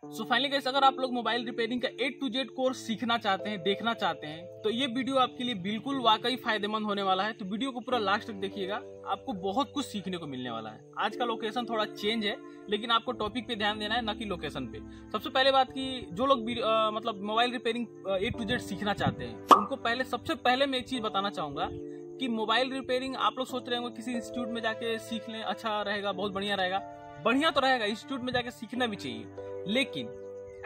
So finally guys, अगर आप लोग मोबाइल रिपेयरिंग का A to Z कोर्स सीखना चाहते हैं, देखना चाहते हैं, तो ये वीडियो आपके लिए बिल्कुल वाकई फायदेमंद होने वाला है। तो वीडियो को पूरा लास्ट तक देखिएगा, आपको बहुत कुछ सीखने को मिलने वाला है। आज का लोकेशन थोड़ा चेंज है, लेकिन आपको टॉपिक पे ध्यान देना है, ना कि लोकेशन पे। सबसे पहले बात की, जो लोग मतलब mobile repairing A to Z सीखना चाहते हैं, उनको सबसे पहले मैं एक चीज बताना चाहूंगा कि मोबाइल रिपेयरिंग आप लोग सोच रहे होंगे किसी इंस्टीट्यूट में जाके सीख लें, अच्छा रहेगा, बहुत बढ़िया रहेगा। बढ़िया तो रहेगा, इंस्टीट्यूट में जाके सीखना भी चाहिए, लेकिन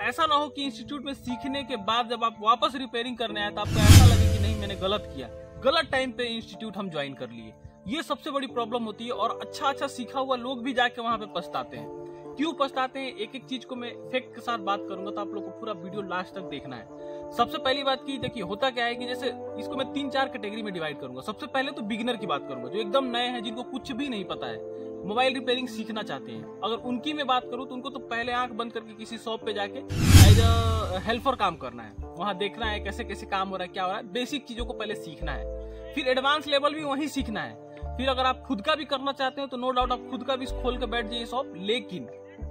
ऐसा ना हो कि इंस्टीट्यूट में सीखने के बाद जब आप वापस रिपेयरिंग करने आए तो आपको ऐसा लगे कि नहीं, मैंने गलत किया, गलत टाइम पे इंस्टीट्यूट हम ज्वाइन कर लिए। ये सबसे बड़ी प्रॉब्लम होती है, और अच्छा सीखा हुआ लोग भी जाके वहां पे पछताते हैं। क्यों पछताते हैं, एक एक चीज को मैं फैक्ट के साथ बात करूंगा, तो आप लोग को पूरा वीडियो लास्ट तक देखना है। सबसे पहली बात की, देखिए होता क्या है कि जैसे इसको मैं 3-4 कैटेगरी में डिवाइड करूंगा। सबसे पहले तो बिगिनर की बात करूंगा, जो एकदम नए हैं, जिनको कुछ भी नहीं पता है, मोबाइल रिपेयरिंग सीखना चाहते हैं। अगर उनकी मैं बात करूं तो उनको तो पहले आंख बंद करके किसी शॉप पे जाके एज अ हेल्पर काम करना है, वहां देखना है कैसे कैसे काम हो रहा है, क्या हो रहा है, बेसिक चीजों को पहले सीखना है। फिर एडवांस लेवल भी वहीं सीखना है। फिर अगर आप खुद का भी करना चाहते हो तो नो डाउट आप खुद का भी खोल के बैठ जाइए शॉप, लेकिन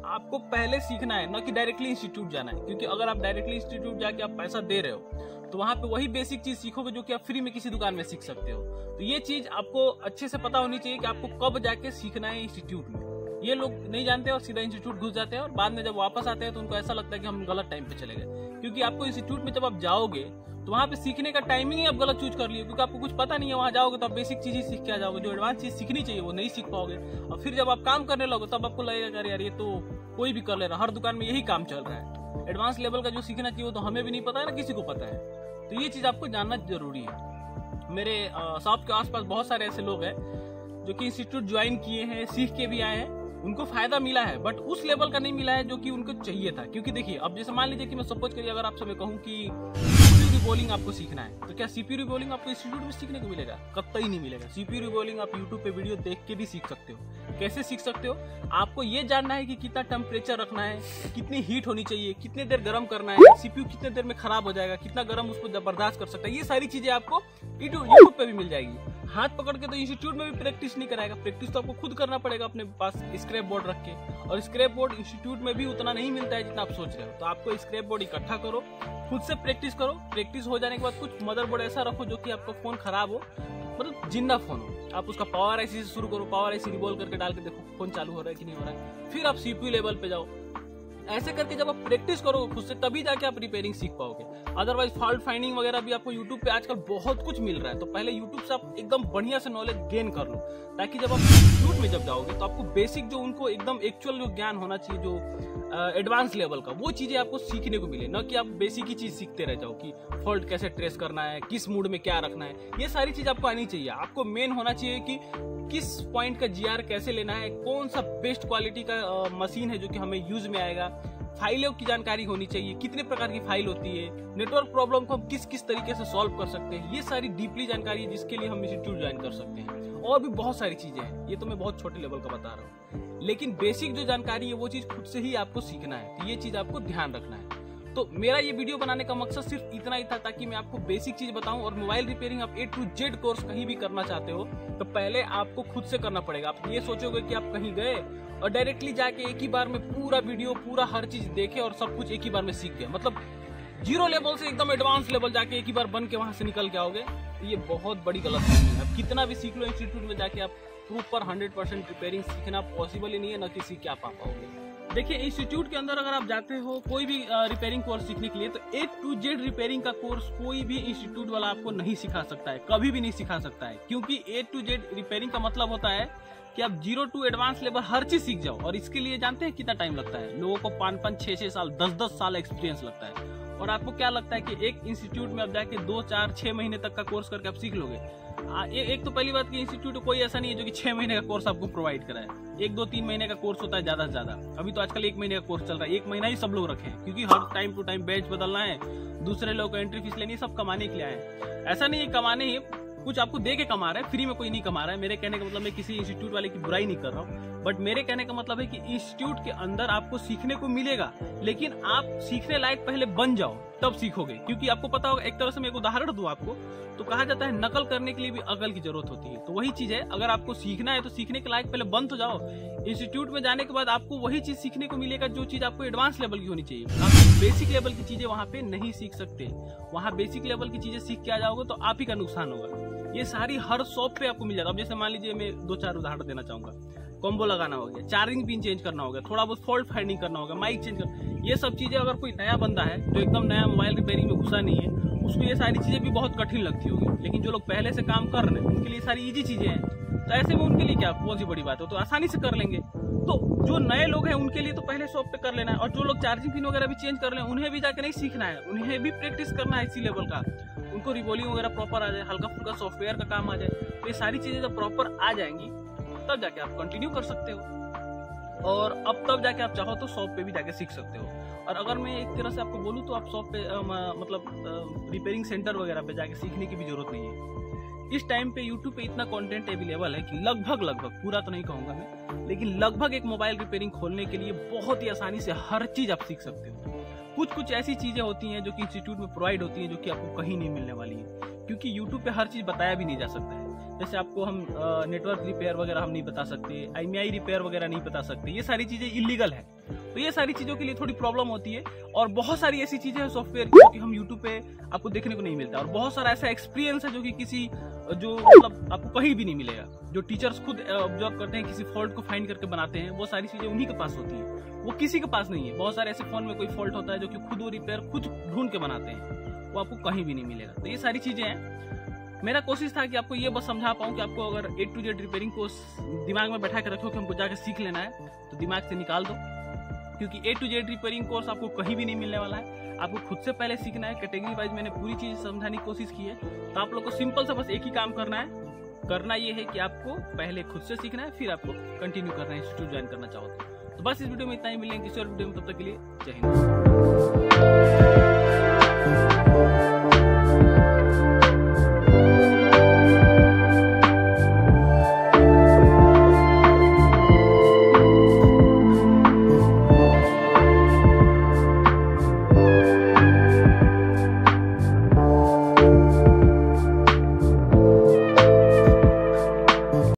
आपको पहले सीखना है, ना कि डायरेक्टली इंस्टीट्यूट जाना है। क्योंकि अगर आप डायरेक्टली इंस्टीट्यूट जाके आप पैसा दे रहे हो तो वहां पे वही बेसिक चीज सीखोगे जो कि आप फ्री में किसी दुकान में सीख सकते हो। तो ये चीज आपको अच्छे से पता होनी चाहिए कि आपको कब जाके सीखना है इंस्टीट्यूट में। ये लोग नहीं जानते और सीधा इंस्टीट्यूट घुस जाते हैं, और बाद में जब वापस आते हैं तो उनको ऐसा लगता है कि हम गलत टाइम पे चले गए। क्योंकि आपको इंस्टीट्यूट में जब आप जाओगे तो वहां पे सीखने का टाइमिंग ही आप गलत चूज कर लिए, क्योंकि आपको कुछ पता नहीं है। वहां जाओगे तो आप बेसिक चीज ही सीख के आ जाओगे, जो एडवांस चीज सीखनी चाहिए वो नहीं सीख पाओगे। और फिर जब आप काम करने लगोगे तब आपको लगेगा कि यार ये तो कोई भी कर ले रहा, हर दुकान में यही काम चल रहा है। एडवांस लेवल का जो सीखना चाहिए वो तो हमें भी नहीं पता है, ना किसी को पता है। तो ये चीज आपको जानना जरूरी है। मेरे शॉप के आसपास बहुत सारे ऐसे लोग हैं जो कि इंस्टीट्यूट ज्वाइन किए हैं, सीख के भी आए हैं, उनको फायदा मिला है, बट उस लेवल का नहीं मिला है जो कि उनको चाहिए था। क्योंकि देखिए, अब जैसे मान लीजिए कि मैं सपोज करिए अगर आपसे मैं कहूँ कि CPU रिबॉलिंग आपको सीखना है, तो क्या CPU रिबॉलिंग आपको इंस्टीट्यूट में सीखने को मिलेगा? कतई नहीं मिलेगा। CPU रिबॉलिंग आप YouTube पे वीडियो देख के भी सीख सकते हो। कैसे सीख सकते हो? आपको ये जानना है कि कितना टेम्परेचर रखना है, कितनी हीट होनी चाहिए, कितने देर गर्म करना है, CPU कितने देर में खराब हो जाएगा, कितना गर्म उसको बर्दाश्त कर सकता है। ये सारी चीजें आपको यूट्यूब पे भी मिल जाएगी। हाथ पकड़ के तो इंस्टीट्यूट में भी प्रैक्टिस नहीं कराएगा, प्रैक्टिस तो आपको खुद करना पड़ेगा अपने पास स्क्रैप बोर्ड रख के। और स्क्रैप बोर्ड इंस्टीट्यूट में भी उतना नहीं मिलता है जितना आप सोच रहे हो। तो आपको स्क्रैप बोर्ड इकट्ठा करो, खुद से प्रैक्टिस करो। प्रैक्टिस हो जाने के बाद कुछ मदरबोर्ड ऐसा रखो जो कि आपका फोन खराब हो, मतलब जिंदा फोन हो, आप उसका पावर आईसी से शुरू करो, पावर आईसी रिवॉल्व करके डाल के देखो फोन चालू हो रहा है कि नहीं हो रहा है। फिर आप CPU लेवल पे जाओ। ऐसे करके जब आप प्रैक्टिस करोगे खुद से, तभी जाके आप रिपेयरिंग सीख पाओगे। अदरवाइज फॉल्ट फाइंडिंग वगैरह भी आपको यूट्यूब पे आजकल बहुत कुछ मिल रहा है। तो पहले यूट्यूब से आप एकदम बढ़िया से नॉलेज गेन कर लो, ताकि जब आप इंस्टीट्यूट में जब जाओगे तो आपको बेसिक जो उनको एकदम एक्चुअल जो ज्ञान होना चाहिए, जो एडवांस लेवल का, वो चीजें आपको सीखने को मिले। न कि आप बेसिक ही चीज सीखते रह जाओ कि फॉल्ट कैसे ट्रेस करना है, किस मूड में क्या रखना है। ये सारी चीज आपको आनी चाहिए। आपको मेन होना चाहिए कि किस पॉइंट का GR कैसे लेना है, कौन सा बेस्ट क्वालिटी का मशीन है जो कि हमें यूज में आएगा, फाइलों की जानकारी होनी चाहिए, कितने प्रकार की फाइल होती है, नेटवर्क प्रॉब्लम को हम किस किस तरीके से सॉल्व कर सकते हैं। ये सारी डीपली जानकारी है जिसके लिए हम इंस्टीट्यूट ज्वाइन कर सकते हैं। और भी बहुत सारी चीजें हैं, ये तो मैं बहुत छोटे लेवल का बता रहा हूँ, लेकिन बेसिक जो जानकारी है वो चीज खुद से ही आपको सीखना है। तो ये चीज आपको ध्यान रखना है। तो मेरा ये वीडियो बनाने का मकसद सिर्फ इतना ही था, ताकि मैं आपको बेसिक चीज बताऊं। और मोबाइल रिपेयरिंग आप A to Z कोर्स कहीं भी करना चाहते हो तो पहले आपको खुद से करना पड़ेगा। आप ये सोचोगे कि आप कहीं गए और डायरेक्टली जाके एक ही बार में पूरा वीडियो, पूरा हर चीज देखे और सब कुछ एक ही बार में सीख गए, मतलब 0 लेवल से एकदम एडवांस लेवल जाके एक ही बार बन के वहां से निकल के आओगे, तो ये बहुत बड़ी गलत है। आप कितना भी सीख लो इंस्टीट्यूट में जाके, आप प्रॉपर 100% रिपेयरिंग सीखना पॉसिबल ही नहीं है, न कि सीख के आप आ पाओगे। देखिए, इंस्टीट्यूट के अंदर अगर आप जाते हो कोई भी रिपेयरिंग कोर्स सीखने के लिए, तो A to Z रिपेयरिंग का कोर्स कोई भी इंस्टीट्यूट वाला आपको नहीं सिखा सकता है, कभी भी नहीं सिखा सकता है। क्योंकि A to Z रिपेयरिंग का मतलब होता है कि आप 0 to एडवांस लेवल हर चीज सीख जाओ। और इसके लिए जानते हैं कितना टाइम लगता है? लोगों को 5-5, 6-6 साल, 10-10 साल एक्सपीरियंस लगता है। और आपको क्या लगता है कि एक इंस्टीट्यूट में आप जाके 2, 4, 6 महीने तक का कोर्स करके आप सीख लोगे? एक तो पहली बात कि इंस्टीट्यूट कोई ऐसा नहीं है जो कि 6 महीने का कोर्स आपको प्रोवाइड कराए। 1, 2, 3 महीने का कोर्स होता है ज्यादा से ज्यादा। अभी तो आजकल 1 महीने का कोर्स चल रहा है, 1 महीना ही सब लोग रखे हैं, क्योंकि हर टाइम टू टाइम बैच बदलना है, दूसरे लोग को एंट्री फीस लेनी है, सब कमाने के लिए आए। ऐसा नहीं है कमाने ही, कुछ आपको दे के कमा रहा है, फ्री में कोई नहीं कमा रहा है। मेरे कहने का मतलब मैं किसी इंस्टीट्यूट वाले की बुराई नहीं कर रहा हूँ, बट मेरे कहने का मतलब है कि इंस्टीट्यूट के अंदर आपको सीखने को मिलेगा, लेकिन आप सीखने लायक पहले बन जाओ तब सीखोगे। क्योंकि आपको पता होगा, एक तरह से मैं एक उदाहरण दूं आपको, तो कहा जाता है नकल करने के लिए भी अकल की जरूरत होती है। तो वही चीज है, अगर आपको सीखना है तो सीखने के लायक पहले बन तो जाओ। इंस्टीट्यूट में जाने के बाद आपको वही चीज सीखने को मिलेगा जो चीज आपको एडवांस लेवल की होनी चाहिए। आप बेसिक लेवल की चीजें वहां पे नहीं सीख सकते। वहां बेसिक लेवल की चीजें सीख के आ जाओगे तो आप ही का नुकसान होगा। ये सारी हर शॉप पे आपको मिल जाता है। अब जैसे मान लीजिए, मैं 2-4 उदाहरण देना चाहूंगा। कॉम्बो लगाना हो गया, चार्जिंग पिन चेंज करना होगा, थोड़ा बहुत फॉल्ट फाइंडिंग करना होगा, माइक चेंज करना, ये सब चीजें अगर कोई नया बंदा है जो एकदम नया मोबाइल रिपेयरिंग में घुसा नहीं है, उसको ये सारी चीजें भी बहुत कठिन लगती होगी। लेकिन जो लोग पहले से काम कर रहे हैं उनके लिए सारी इजी चीजें हैं, तो ऐसे में उनके लिए क्या कौन सी बड़ी बात है, तो आसानी से कर लेंगे। तो जो नए लोग हैं उनके लिए तो पहले शॉप पे कर लेना है, और जो लोग चार्जिंग पिन वगैरह भी चेंज कर लें उन्हें भी जाके नहीं सीखना है, उन्हें भी प्रैक्टिस करना है इसी लेवल का। उनको रिवॉल्यूम वगैरह प्रॉपर आ जाए, हल्का फुल्का सॉफ्टवेयर का काम आ जाए, तो ये सारी चीजें जब प्रॉपर आ जाएंगी तब जाके आप कंटिन्यू कर सकते हो। और अब तब जाके आप चाहो तो शॉप पे भी जाके सीख सकते हो। और अगर मैं एक तरह से आपको बोलूँ तो आप शॉप पे मतलब रिपेयरिंग सेंटर वगैरह पे जाके सीखने की भी जरूरत नहीं है। इस टाइम पे यूट्यूब पे इतना कंटेंट अवेलेबल है कि लगभग पूरा तो नहीं कहूँगा मैं, लेकिन लगभग एक मोबाइल रिपेयरिंग खोलने के लिए बहुत ही आसानी से हर चीज़ आप सीख सकते हो। कुछ ऐसी चीज़ें होती हैं जो कि इंस्टीट्यूट में प्रोवाइड होती हैं, जो कि आपको कहीं नहीं मिलने वाली है, क्योंकि यूट्यूब पे हर चीज़ बताया भी नहीं जा सकता है। जैसे आपको हम नेटवर्क रिपेयर वगैरह हम नहीं बता सकते, IMEI रिपेयर वगैरह नहीं बता सकते, ये सारी चीज़ें इलीगल है। तो ये सारी चीज़ों के लिए थोड़ी प्रॉब्लम होती है। और बहुत सारी ऐसी चीज़ें हैं सॉफ्टवेयर जो कि हम यूट्यूब पे आपको देखने को नहीं मिलता, और बहुत सारा ऐसा एक्सपीरियंस है जो कि किसी जो मतलब आपको कहीं भी नहीं मिलेगा। जो टीचर्स खुद ऑब्जर्व करते हैं, किसी फॉल्ट को फाइंड करके बनाते हैं, वो सारी चीज़ें उन्हीं के पास होती है, वो किसी के पास नहीं है। बहुत सारे ऐसे फोन में कोई फॉल्ट होता है जो कि खुद वो रिपेयर खुद ढूंढ के बनाते हैं, वो आपको कहीं भी नहीं मिलेगा। तो ये सारी चीज़ें हैं। मेरा कोशिश था कि आपको ये बस समझा पाऊँ कि आपको अगर A to Z रिपेयरिंग को दिमाग में बैठा के रखो कि हमको जाकर सीख लेना है, तो दिमाग से निकाल दो, क्योंकि A to Z repairing course आपको कहीं भी नहीं मिलने वाला है। आपको खुद से पहले सीखना है। कैटेगरी वाइज मैंने पूरी चीज़ समझाने की कोशिश की है। तो आप लोग को सिंपल से बस एक ही काम करना है। करना ये है कि आपको पहले खुद से सीखना है, फिर आपको कंटिन्यू करना है इंस्टीट्यूट ज्वाइन करना चाहो तो। बस इस वीडियो में इतना ही, मिलेंगे किसी और वीडियो में, तब तक के लिए जय हिंद।